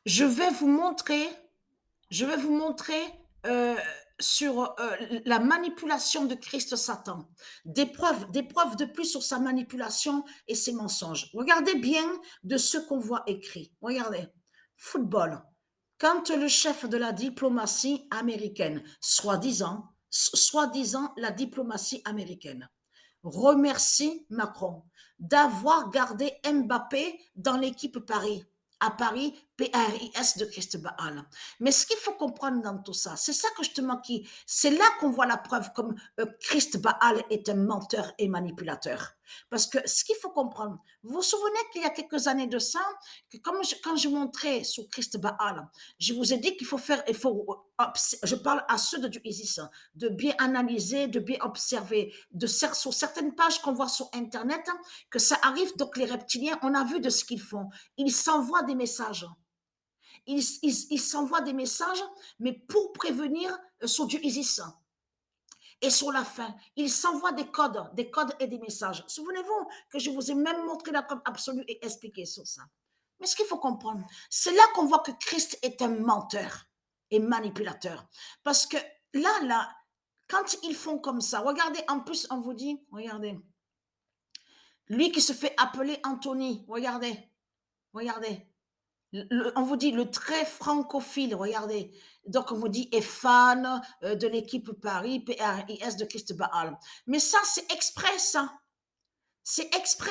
Je vais vous montrer je vais vous montrer, heu, sur, la manipulation de Christ Satan. Des preuves de plus sur sa manipulation et ses mensonges. Regardez bien de ce qu'on voit écrit. Regardez. Football. Quand le chef de la diplomatie américaine, soi-disant la diplomatie américaine, remercie Macron d'avoir gardé Mbappé dans l'équipe Paris, à Paris, PARIS de Christ Baal. Mais ce qu'il faut comprendre dans tout ça, c'est ça que justement c'est là qu'on voit la preuve comme Christ Baal est un menteur et manipulateur. Parce que ce qu'il faut comprendre, vous vous souvenez qu'il y a quelques années de ça, que quand je montrais sur Christ Baal, je vous ai dit qu'il faut faire, je parle à ceux du ISIS, de bien analyser, de bien observer, sur certaines pages qu'on voit sur Internet, que ça arrive. Donc les reptiliens, on a vu de ce qu'ils font. Ils s'envoient des messages. Ils s'envoient des messages, mais pour prévenir sur du ISIS. Et sur la fin, ils s'envoient des codes et des messages. Souvenez-vous que je vous ai même montré la preuve absolue et expliqué sur ça. Mais ce qu'il faut comprendre, c'est là qu'on voit que Christ est un menteur et manipulateur. Parce que là, quand ils font comme ça, regardez, en plus, on vous dit, regardez, lui qui se fait appeler Anthony, regardez, on vous dit le très francophile, regardez. Donc, on vous dit est fan de l'équipe Paris, PRIS de Christ Baal. Mais ça, c'est exprès, ça. C'est exprès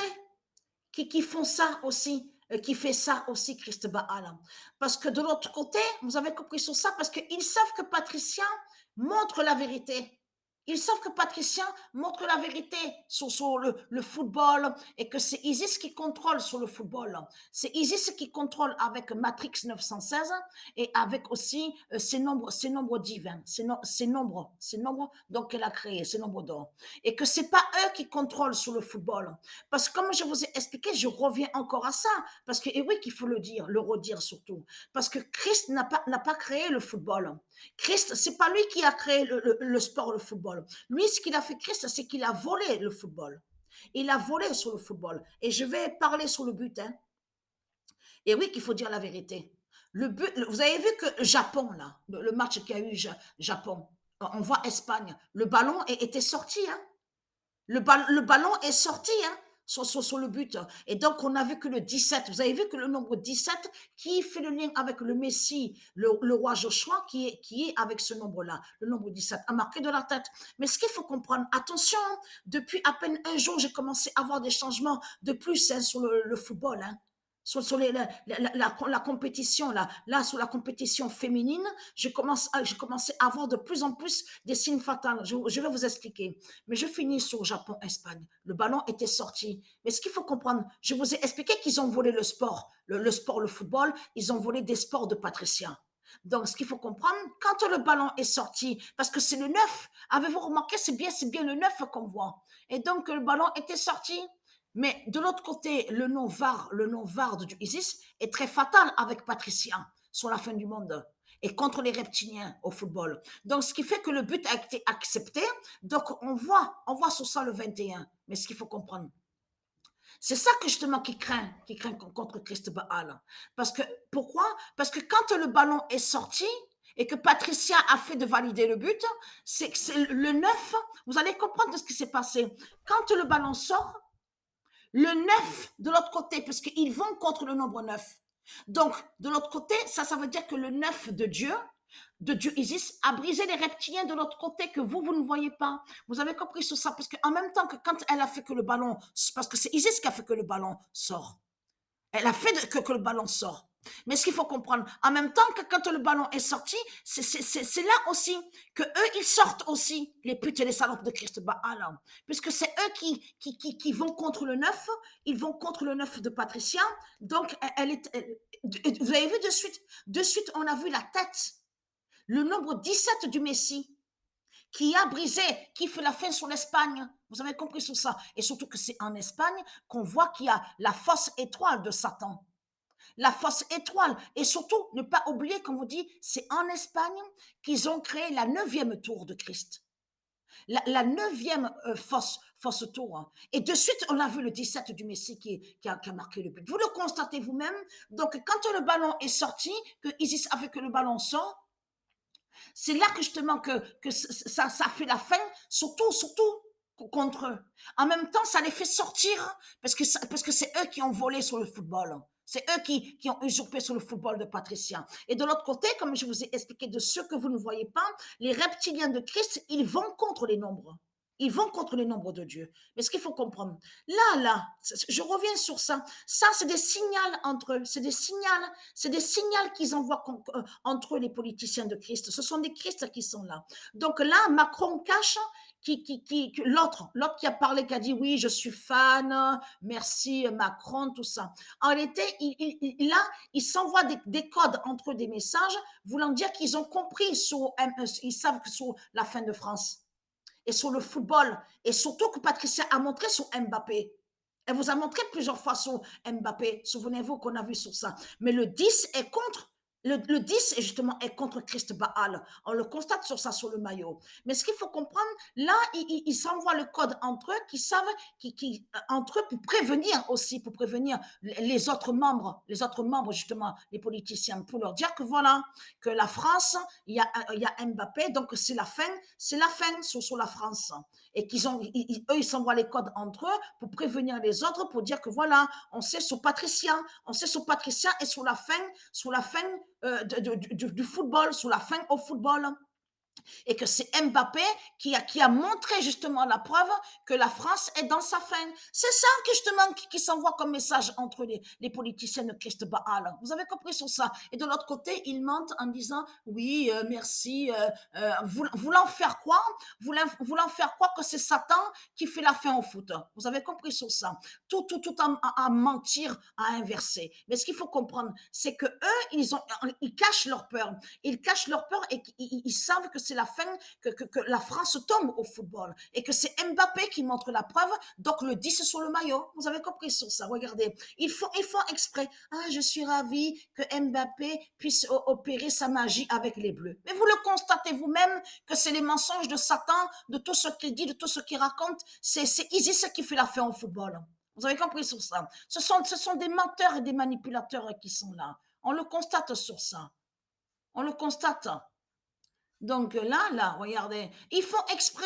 qui font ça aussi, qui fait ça aussi, Christ Baal. Parce que de l'autre côté, vous avez compris sur ça, parce qu'ils savent que Patricia montre la vérité. Ils savent que Patricia montre la vérité sur le football et que c'est Isis qui contrôle sur le football. C'est Isis qui contrôle avec Matrix 916 et avec aussi ces nombres divins, ces nombres donc qu'elle a créés, ces nombres d'or. Et que c'est pas eux qui contrôlent sur le football. Parce que comme je vous ai expliqué, je reviens encore à ça. Parce que, et oui, qu'il faut le dire, le redire surtout. Parce que Christ n'a pas créé le football. Christ, c'est pas lui qui a créé le sport, le football. Lui, ce qu'il a fait, Christ, c'est qu'il a volé le football. Il a volé sur le football. Et je vais parler sur le but. Hein. Et oui, qu'il faut dire la vérité. Le but, vous avez vu que Japon, là, le match qu'il y a eu Japon, on voit Espagne, le ballon était sorti. Hein. Le ballon est sorti hein, sur le but. Et donc, on a vu que le 17, vous avez vu que le nombre 17, qui fait le lien avec le Messie, le roi Joshua, qui est avec ce nombre-là, le nombre 17, a marqué de la tête. Mais ce qu'il faut comprendre, attention, depuis à peine un jour, j'ai commencé à avoir des changements de plus hein, sur le football. Hein. Sur la compétition, là, sur la compétition féminine, j'ai commencé à avoir de plus en plus des signes fatals. Je vais vous expliquer. Mais je finis sur Japon-Espagne. Le ballon était sorti. Mais ce qu'il faut comprendre, je vous ai expliqué qu'ils ont volé le sport, le sport, le football, ils ont volé des sports de patriciens. Donc, ce qu'il faut comprendre, quand le ballon est sorti, parce que c'est le 9, avez-vous remarqué, c'est bien le 9 qu'on voit. Et donc, le ballon était sorti. Mais de l'autre côté, le nom VAR du ISIS est très fatal avec Patricia sur la fin du monde et contre les reptiliens au football. Donc, ce qui fait que le but a été accepté. Donc, on voit sur ça le 21. Mais ce qu'il faut comprendre, c'est ça que justement qui craint contre Christ Baal. Parce que, pourquoi? Parce que quand le ballon est sorti et que Patricia a fait de valider le but, c'est le 9, vous allez comprendre ce qui s'est passé. Quand le ballon sort, le 9 de l'autre côté, puisqu'ils vont contre le nombre 9. Donc, de l'autre côté, ça veut dire que le 9 de Dieu Isis, a brisé les reptiliens de l'autre côté que vous ne voyez pas. Vous avez compris sur ça, parce qu'en même temps que quand elle a fait que le ballon, parce que c'est Isis qui a fait que le ballon sort. Elle a fait que le ballon sort. Mais ce qu'il faut comprendre, en même temps que quand le ballon est sorti, c'est là aussi que eux, ils sortent aussi, les putes et les salopes de Christ Baal. Puisque c'est eux qui vont contre le neuf, ils vont contre le neuf de Patricia. Donc, vous avez vu de suite, on a vu la tête, le nombre 17 du Messie, qui a brisé, qui fait la fin sur l'Espagne. Vous avez compris sur ça. Et surtout que c'est en Espagne qu'on voit qu'il y a la fausse étoile de Satan. La fausse étoile. Et surtout, ne pas oublier, comme vous dit, c'est en Espagne qu'ils ont créé la neuvième tour de Christ. La 9e fausse tour, hein. Et de suite, on a vu le 17 du Messi qui a marqué le but. Vous le constatez vous-même. Donc, quand le ballon est sorti, que Isis a fait que le ballon sort, c'est là que justement que ça fait la fin, surtout contre eux. En même temps, ça les fait sortir parce que c'est eux qui ont volé sur le football. C'est eux qui ont usurpé sur le football de Patricia. Et de l'autre côté, comme je vous ai expliqué, de ceux que vous ne voyez pas, les reptiliens de Christ, ils vont contre les nombres. Ils vont contre les nombres de Dieu. Mais ce qu'il faut comprendre, là, je reviens sur ça. Ça, c'est des signaux entre eux. C'est des signaux qu'ils envoient entre eux, les politiciens de Christ. Ce sont des Christ qui sont là. Donc là, Macron cache l'autre qui a parlé, qui a dit oui, je suis fan, merci Macron, tout ça. En réalité, là, ils s'envoient des codes entre eux, des messages, voulant dire qu'ils ont compris ils savent que sur la fin de France et sur le football, et surtout que Patricia a montré sur Mbappé. Elle vous a montré plusieurs fois sur Mbappé. Souvenez-vous qu'on a vu sur ça. Mais le 10 est contre. Le 10 justement est contre Christ Baal. On le constate sur ça, sur le maillot. Mais ce qu'il faut comprendre, là, ils s'envoient le code entre eux, qui savent, entre eux, pour prévenir aussi, pour prévenir les autres membres justement, les politiciens, pour leur dire que voilà, que la France, il y a Mbappé, donc c'est la fin sur la France. Et eux, ils s'envoient les codes entre eux pour prévenir les autres, pour dire que voilà, on sait sur Patricia et sur la fin du football, sur la fin au football, et que c'est Mbappé qui a montré justement la preuve que la France est dans sa fin. C'est ça que justement qui s'envoie comme message entre les politiciens de Christ Baal. Vous avez compris sur ça. Et de l'autre côté, ils mentent en disant oui, merci, voulant faire quoi, voulant faire quoi que c'est Satan qui fait la fin au foot. Vous avez compris sur ça. Tout à mentir, à inverser. Mais ce qu'il faut comprendre, c'est que eux, ils cachent leur peur. Ils cachent leur peur et ils savent que c'est la fin, que la France tombe au football et que c'est Mbappé qui montre la preuve, donc le 10 sur le maillot. Vous avez compris sur ça, regardez. Ils font exprès. Ah, je suis ravi que Mbappé puisse opérer sa magie avec les Bleus. Mais vous le constatez vous-même que c'est les mensonges de Satan, de tout ce qu'il dit, de tout ce qu'il raconte. C'est Isis qui fait la fin au football. Vous avez compris sur ça. Ce sont des menteurs et des manipulateurs qui sont là. On le constate sur ça. On le constate. Donc là, regardez, ils font exprès,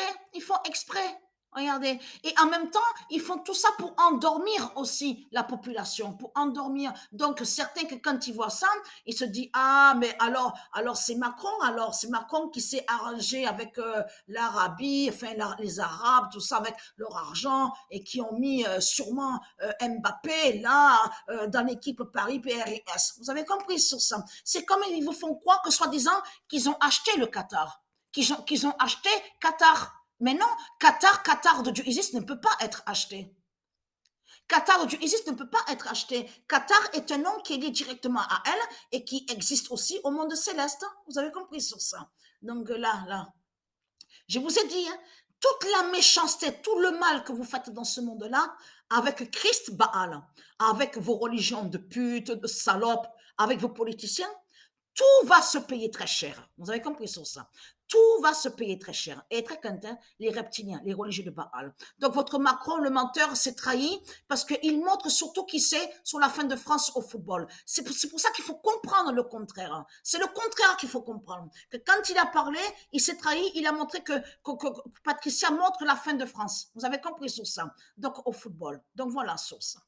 regardez. Et en même temps, ils font tout ça pour endormir aussi la population, pour endormir. Donc certains que quand ils voient ça, ils se disent ah mais alors c'est Macron qui s'est arrangé avec l'Arabie, enfin les Arabes, tout ça avec leur argent et qui ont mis sûrement Mbappé là dans l'équipe Paris PRS. Vous avez compris sur ça. C'est comme ils vous font croire que soi-disant qu'ils ont acheté le Qatar, qu'ils ont acheté Qatar. Mais non, Qatar de Dieu Isis ne peut pas être acheté. Qatar de Dieu Isis ne peut pas être acheté. Qatar est un nom qui est lié directement à elle et qui existe aussi au monde céleste. Vous avez compris sur ça. Donc là, je vous ai dit, hein, toute la méchanceté, tout le mal que vous faites dans ce monde-là, avec Christ Baal, avec vos religions de putes, de salopes, avec vos politiciens, tout va se payer très cher. Vous avez compris sur ça. Tout va se payer très cher. Et très content, les reptiliens, les religieux de Baal. Donc votre Macron, le menteur, s'est trahi parce qu'il montre surtout qui c'est sur la fin de France au football. C'est pour ça qu'il faut comprendre le contraire. C'est le contraire qu'il faut comprendre. Que quand il a parlé, il s'est trahi, il a montré que Patricia montre la fin de France. Vous avez compris sur ça. Donc au football. Donc voilà sur ça.